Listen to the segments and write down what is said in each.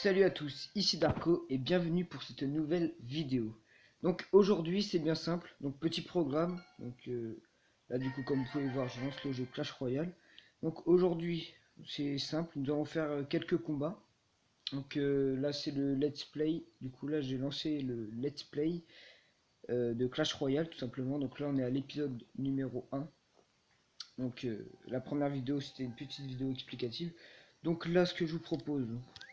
Salut à tous, ici Darko et bienvenue pour cette nouvelle vidéo. Donc aujourd'hui c'est bien simple, donc petit programme. Là du coup comme vous pouvez voir je lance le jeu Clash Royale. Donc aujourd'hui c'est simple, nous allons faire quelques combats. Là c'est le let's play, du coup là j'ai lancé le let's play de Clash Royale tout simplement. Donc là on est à l'épisode numéro 1. La première vidéo c'était une petite vidéo explicative. Donc là ce que je vous propose,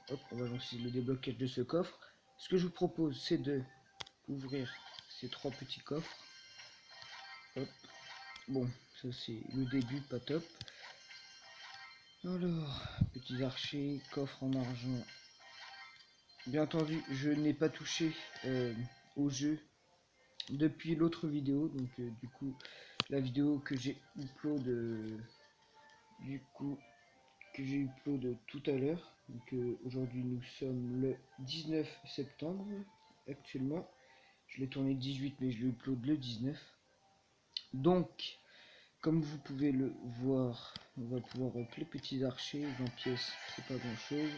hop, on va lancer le déblocage de ce coffre. Ce que je vous propose c'est de ouvrir ces trois petits coffres. Hop. Bon, ça c'est le début, pas top. Alors, petits archers, coffre en argent. Bien entendu, je n'ai pas touché au jeu depuis l'autre vidéo. Du coup, la vidéo que j'ai upload tout à l'heure. Aujourd'hui nous sommes le 19 septembre actuellement. Je l'ai tourné le 18 mais je l'ai upload le 19. Donc comme vous pouvez le voir, on va pouvoir les petits archers, 20 pièces, c'est pas grand chose.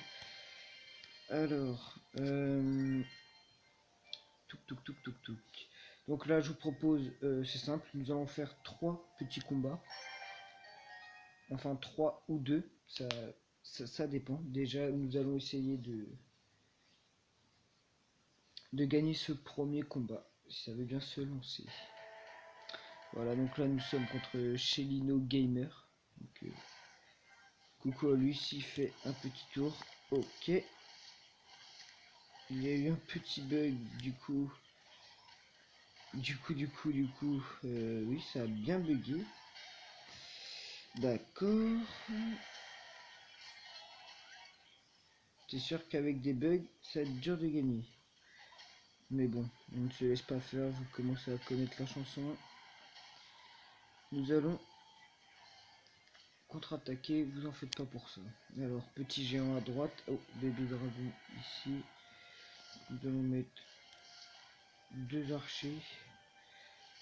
Alors, touk. Donc là je vous propose, c'est simple, nous allons faire 3 petits combats. Enfin 3 ou 2, ça dépend. Déjà nous allons essayer de gagner ce premier combat, si ça veut bien se lancer. Voilà, donc là nous sommes contre Chelino Gamer. Coucou à lui s'il fait un petit tour. Ok. Il y a eu un petit bug du coup. Oui, ça a bien bugué. D'accord. C'est sûr qu'avec des bugs, ça va être dur de gagner. Mais bon, on ne se laisse pas faire, vous commencez à connaître la chanson. Nous allons contre-attaquer, vous en faites pas pour ça. Alors, petit géant à droite. Oh, bébé dragon ici. Nous allons mettre 2 archers.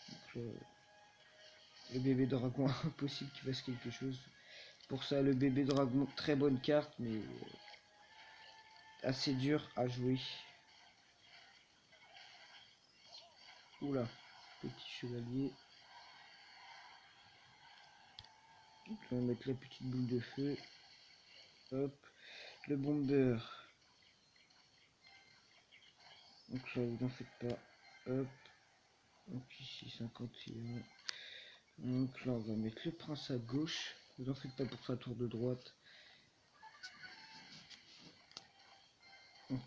Donc, le bébé dragon, impossible qu'il fasse quelque chose. Pour ça, le bébé dragon, très bonne carte, mais assez dur à jouer. Oula, petit chevalier. Donc là, on va mettre la petite boule de feu. Hop, le bomber. Donc là, vous en faites pas. Hop. Donc ici, 51. Donc là, on va mettre le prince à gauche. Vous en faites pas pour sa tour de droite. Donc,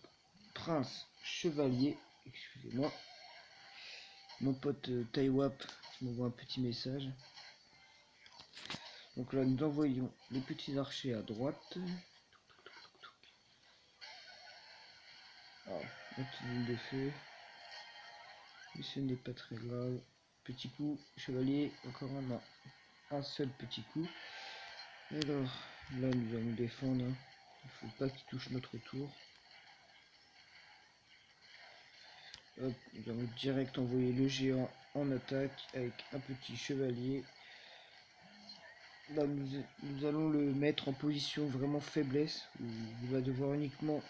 prince, chevalier. Excusez-moi. Mon pote Taiwap m'envoie un petit message. Donc là, nous envoyons les petits archers à droite. Alors, une petite boule de feu. Mais ce n'est pas très grave. Petit coup, chevalier, encore un seul petit coup. Alors, là, nous allons défendre. Hein. Il ne faut pas qu'il touche notre tour. Hop, nous allons direct envoyer le géant en attaque avec un petit chevalier. Là, nous allons le mettre en position vraiment faiblesse, où il va devoir uniquement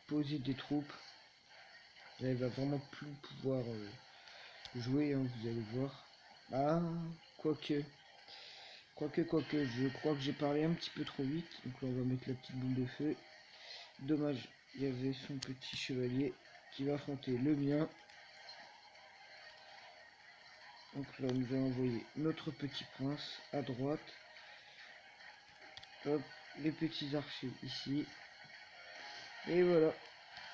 poser des troupes. Là, il va vraiment plus pouvoir jouer, hein, vous allez voir. Ah, quoique, je crois que j'ai parlé un petit peu trop vite. Donc là, on va mettre la petite boule de feu. Dommage, il y avait son petit chevalier qui va affronter le mien. Donc là, nous allons envoyer notre petit prince à droite. Hop, les petits archers ici. Et voilà,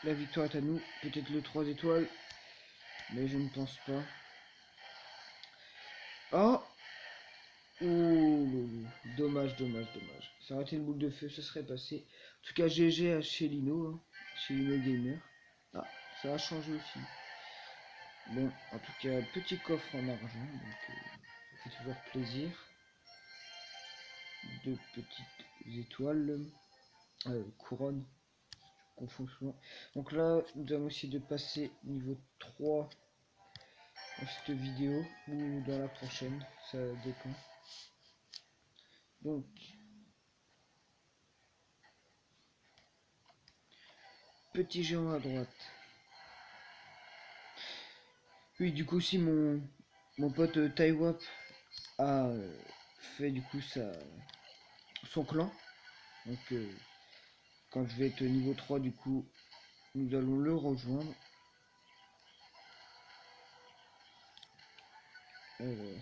la victoire est à nous. Peut-être le 3 étoiles, mais je ne pense pas. Oh, ouh, dommage. Ça aurait été une boule de feu, ça serait passé. En tout cas, GG à Chelino, hein, Chelino Gamer. Ah, ça a changé aussi. Bon, en tout cas, petit coffre en argent, donc ça fait toujours plaisir. 2 petites étoiles, couronne, je confonds souvent. Donc là, nous allons essayer de passer niveau 3 dans cette vidéo ou dans la prochaine, ça dépend. Donc, petit géant à droite. Oui, du coup, si mon pote Taiwap a fait du coup son clan. Donc, quand je vais être niveau 3, du coup, nous allons le rejoindre. Alors,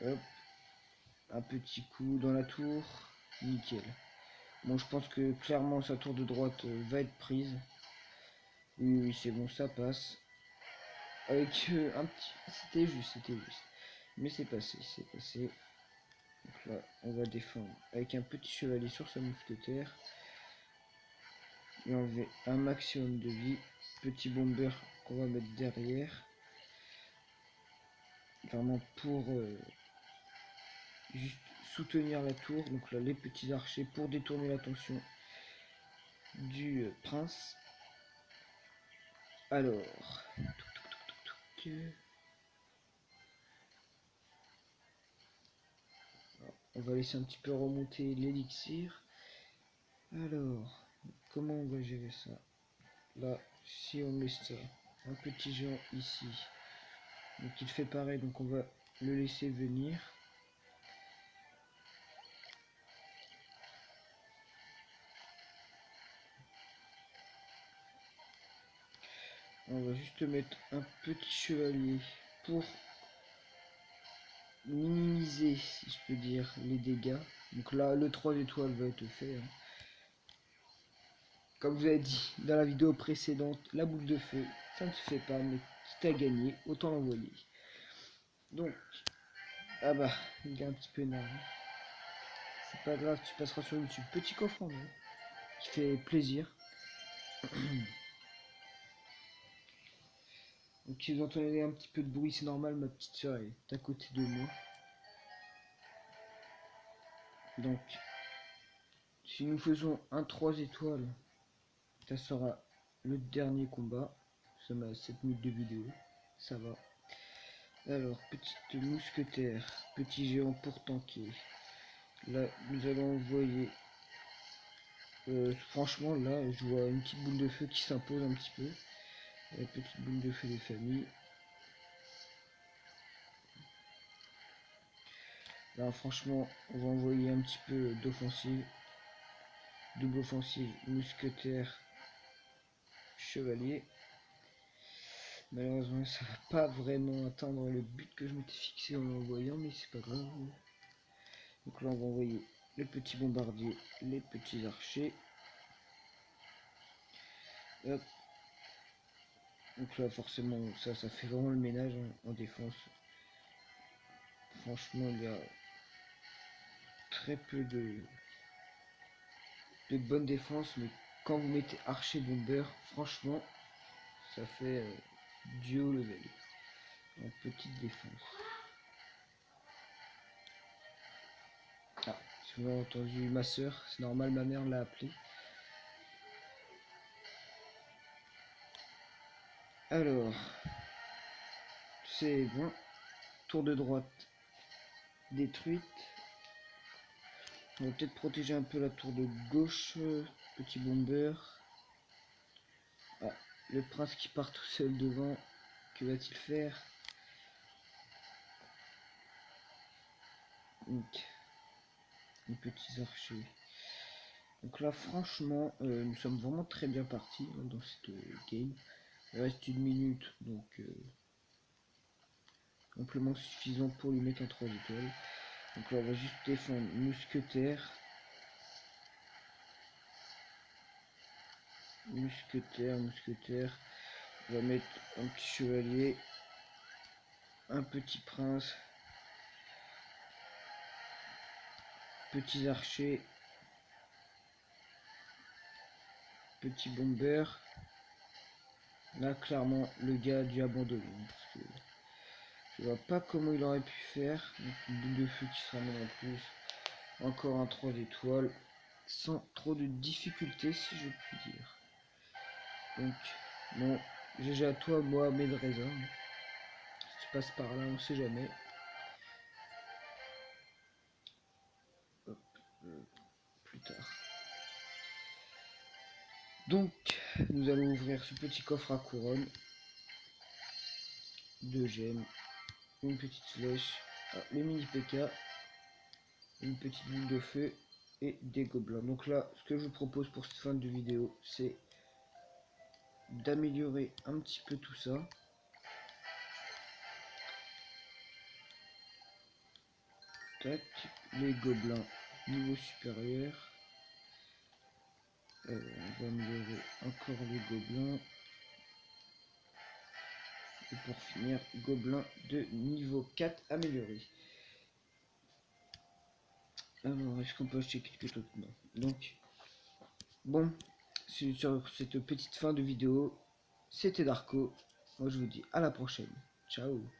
hop, un petit coup dans la tour, nickel. Bon, je pense que clairement sa tour de droite va être prise. Oui, oui, c'est bon, ça passe. Avec un petit... C'était juste. Mais c'est passé, c'est passé. Donc là, on va défendre avec un petit chevalier sur sa mousquetaire. Et enlever un maximum de vie. Petit bomber qu'on va mettre derrière. Vraiment pour juste soutenir la tour. Donc là, les petits archers pour détourner l'attention du prince. Alors, on va laisser un petit peu remonter l'élixir. Alors, comment on va gérer ça? Là, si on met ça, un petit géant ici, donc il fait pareil, donc on va le laisser venir. On va juste mettre un petit chevalier pour minimiser, si je peux dire, les dégâts. Donc là, le 3 étoiles va être fait. Hein. Comme je vous avez dit dans la vidéo précédente, la boule de feu, ça ne se fait pas, mais quitte à gagner, autant l'envoyer. Donc, ah bah, il est un petit peu énervé. C'est pas grave, tu passeras sur YouTube. Petit coffre en main, qui fait plaisir. Donc si vous entendez un petit peu de bruit, c'est normal, ma petite soeur est à côté de moi. Donc, si nous faisons un 3 étoiles, ça sera le dernier combat. Ça m'a 7 minutes de vidéo, ça va. Alors, petite mousquetaire, petit géant pour tanker. Là, nous allons envoyer... franchement, là, je vois une petite boule de feu qui s'impose un petit peu. La petite boule de feu des familles. Là, franchement, on va envoyer un petit peu d'offensive. Double offensive, mousquetaire, chevalier. Malheureusement, ça va pas vraiment atteindre le but que je m'étais fixé en l'envoyant, mais c'est pas grave. Donc là, on va envoyer les petits bombardiers, les petits archers. Hop. Donc là, forcément, ça fait vraiment le ménage en défense. Franchement, il y a très peu de bonne défense, mais quand vous mettez archer bomber, franchement, ça fait du haut level en petite défense. Ah, si vous avez entendu ma soeur, c'est normal, ma mère l'a appelé. Alors, c'est bon. Tour de droite détruite. On va peut-être protéger un peu la tour de gauche. Petit bomber. Ah, le prince qui part tout seul devant. Que va-t-il faire? Donc, les petits archers. Donc là, franchement, nous sommes vraiment très bien partis dans cette game. Il reste une minute, donc amplement suffisant pour lui mettre un 3 étoiles. Donc là, on va juste défendre mousquetaire. Mousquetaire. On va mettre un petit chevalier. Un petit prince. Petits archers. Petit bomber. Là, clairement, le gars a dû abandonner. Parce que je vois pas comment il aurait pu faire. Donc, une boule de feu qui se ramène en plus. Encore un 3 étoiles. Sans trop de difficultés, si je puis dire. Donc, bon, GG à toi, Mohamed Reza. Si tu passes par là, on sait jamais. Hop, plus tard. Donc nous allons ouvrir ce petit coffre à couronne, 2 gemmes, une petite flèche, le mini PK, une petite boule de feu et des gobelins. Donc là, ce que je vous propose pour cette fin de vidéo, c'est d'améliorer un petit peu tout ça. Tac, les gobelins niveau supérieur. On va améliorer encore les gobelins. Et pour finir, gobelin de niveau 4 amélioré. Alors, est-ce qu'on peut acheter quelque chose? Non. Donc, bon, sur cette petite fin de vidéo, c'était Darko. Moi, je vous dis à la prochaine. Ciao.